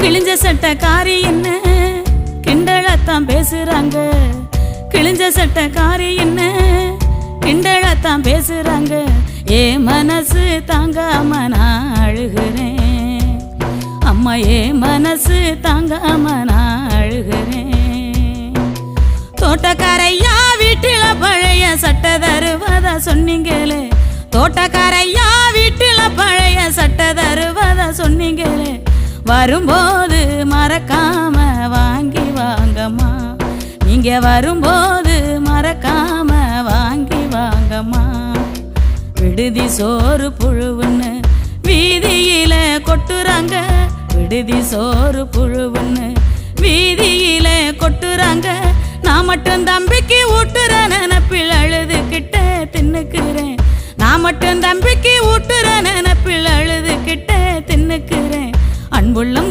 கிழிஞ்ச சட்டக்காரி என்ன கிண்டலத்தான் பேசுறாங்க. கிழிஞ்ச சட்டக்காரி என்ன கிண்டலத்தான் பேசுறாங்க. ஏ மனசு தாங்காம நான் அழுகிறேன். அம்மா ஏ மனசு தாங்காம நான் அழுகிறேன். தோட்டக்காரையா வீட்டில பழைய சட்டை தருவதா சொன்னீங்களே. தோட்டக்காரையா வீட்டில பழைய சட்டை தருவதா சொன்னீங்களே. வரும்போது மறக்காம வாங்கி வாங்கம்மா. நீங்க வரும்போது மறக்காம வாங்கி வாங்கம்மா. விடுதி சோறு புழுவுன்னு வீதியில கொட்டுறாங்க. விடுதி சோறு புழுவுன்னு வீதியில கொட்டுறாங்க. நான் மட்டும் தம்பிக்கு ஊட்டுற நினப்பில் அழுதுகிட்ட தின்னுக்கிறேன். நான் மட்டும் தம்பிக்கு ஊட்டுற நினப்பில் அழுதுகிட்ட தின்னுக்கிறேன். அன்புள்ளம்